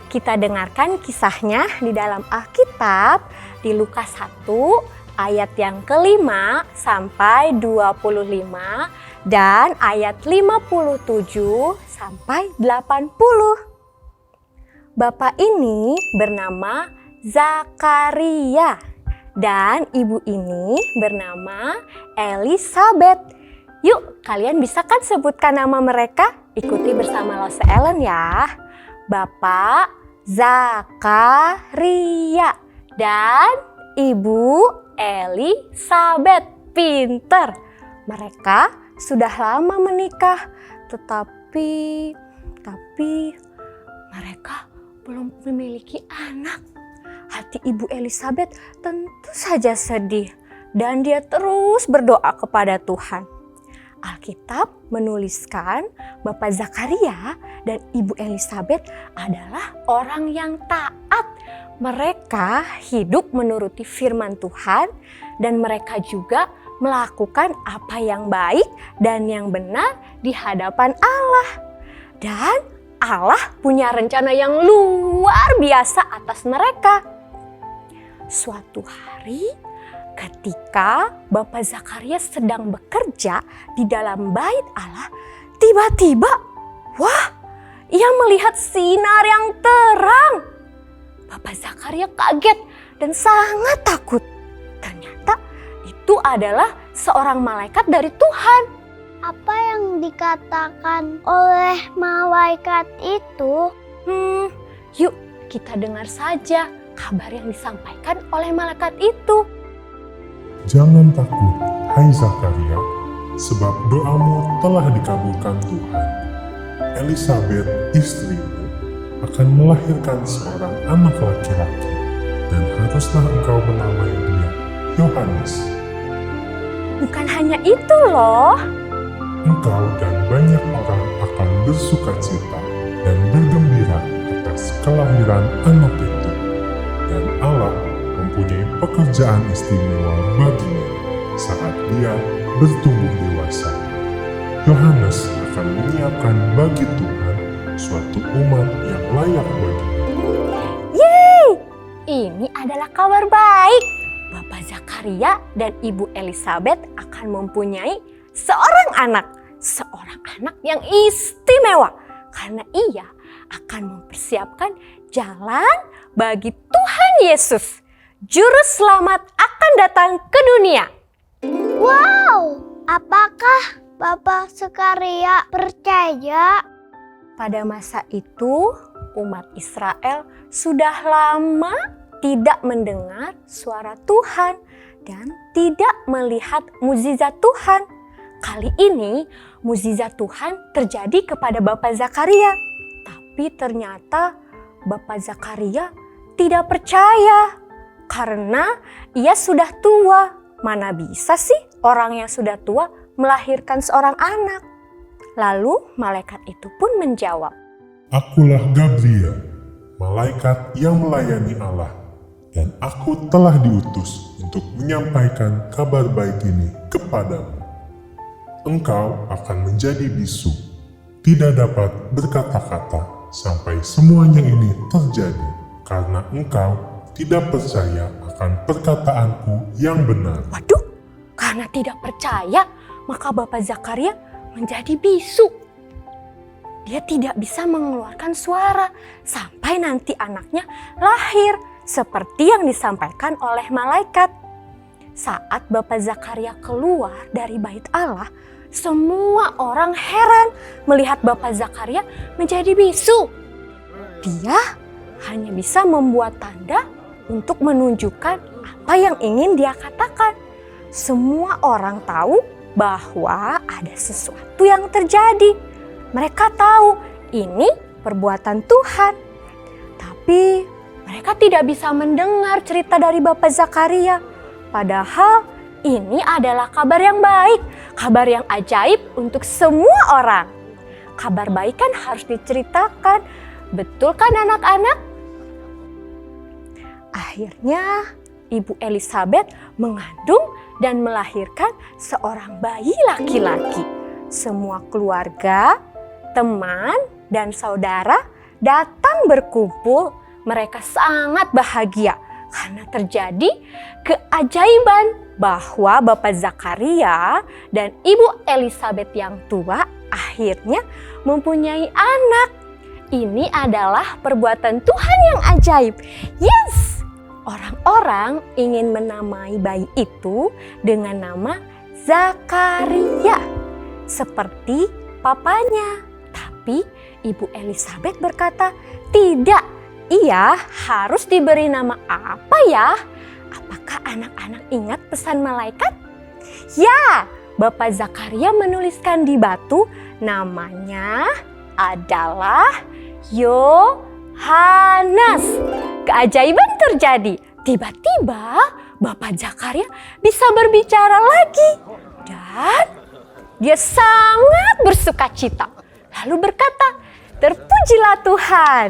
kita dengarkan kisahnya di dalam Alkitab di Lukas 1 ayat yang ke-5 sampai 25 dan ayat 57 sampai 80. Bapak ini bernama Zakaria dan ibu ini bernama Elisabeth. Yuk, kalian bisa kan sebutkan nama mereka? Ikuti bersama Lose Ellen ya. Bapak Zakaria dan ibu Elisabeth. Pinter. Mereka sudah lama menikah, tetapi mereka belum memiliki anak. Hati ibu Elisabeth tentu saja sedih dan dia terus berdoa kepada Tuhan. Alkitab menuliskan Bapak Zakaria dan Ibu Elisabeth adalah orang yang taat. Mereka hidup menuruti firman Tuhan dan mereka juga melakukan apa yang baik dan yang benar di hadapan Allah. Dan Allah punya rencana yang luar biasa atas mereka. Suatu hari, ketika Bapak Zakaria sedang bekerja di dalam bait Allah, tiba-tiba, ia melihat sinar yang terang. Bapak Zakaria kaget dan sangat takut. Ternyata itu adalah seorang malaikat dari Tuhan. Apa yang dikatakan oleh malaikat itu? Yuk kita dengar saja kabar yang disampaikan oleh malaikat itu. Jangan takut, hai Zakaria, sebab doamu telah dikabulkan Tuhan. Elisabeth, istrimu, akan melahirkan seorang anak laki-laki, dan haruslah engkau menamai dia Yohanes. Bukan hanya itu loh. Engkau dan banyak orang akan bersukacita dan bergembira atas kelahiran anak itu. Dan Allah mempunyai pekerjaan istimewa baginya saat dia bertumbuh dewasa. Yohanes akan menyiapkan bagi Tuhan suatu umat yang layak baginya. Yeay! Ini adalah kabar baik. Bapak Zakaria dan Ibu Elisabeth akan mempunyai seorang anak yang istimewa karena ia akan mempersiapkan jalan bagi Tuhan Yesus. Juru selamat akan datang ke dunia. Wow, apakah Bapak Zakaria percaya? Pada masa itu, umat Israel sudah lama tidak mendengar suara Tuhan dan tidak melihat mukjizat Tuhan. Kali ini, mukjizat Tuhan terjadi kepada Bapak Zakaria. Tapi ternyata Bapak Zakaria tidak percaya. Karena ia sudah tua. Mana bisa sih orang yang sudah tua melahirkan seorang anak? Lalu malaikat itu pun menjawab, Akulah Gabriel, malaikat yang melayani Allah, dan aku telah diutus untuk menyampaikan kabar baik ini kepadamu. Engkau akan menjadi bisu, tidak dapat berkata-kata sampai semuanya ini terjadi, karena engkau tidak percaya akan perkataanku yang benar. Waduh, karena tidak percaya, maka Bapak Zakaria menjadi bisu. Dia tidak bisa mengeluarkan suara sampai nanti anaknya lahir, seperti yang disampaikan oleh malaikat. Saat Bapak Zakaria keluar dari bait Allah, semua orang heran melihat Bapak Zakaria menjadi bisu. Dia hanya bisa membuat tanda untuk menunjukkan apa yang ingin dia katakan. Semua orang tahu bahwa ada sesuatu yang terjadi. Mereka tahu ini perbuatan Tuhan. Tapi mereka tidak bisa mendengar cerita dari Bapak Zakaria. Padahal ini adalah kabar yang baik, kabar yang ajaib untuk semua orang. Kabar baik kan harus diceritakan. Betul kan anak-anak? Akhirnya Ibu Elisabeth mengandung dan melahirkan seorang bayi laki-laki. Semua keluarga, teman, dan saudara datang berkumpul, mereka sangat bahagia karena terjadi keajaiban bahwa Bapak Zakaria dan Ibu Elizabeth yang tua akhirnya mempunyai anak. Ini adalah perbuatan Tuhan yang ajaib. Yes! Orang-orang ingin menamai bayi itu dengan nama Zakaria, seperti papanya. Tapi Ibu Elizabeth berkata, tidak, ia harus diberi nama apa ya? Apakah anak-anak ingat pesan malaikat? Ya, Bapak Zakaria menuliskan di batu, namanya adalah Yohanes. Keajaiban terjadi. Tiba-tiba Bapak Zakaria bisa berbicara lagi. Dan dia sangat bersukacita. Lalu berkata, terpujilah Tuhan.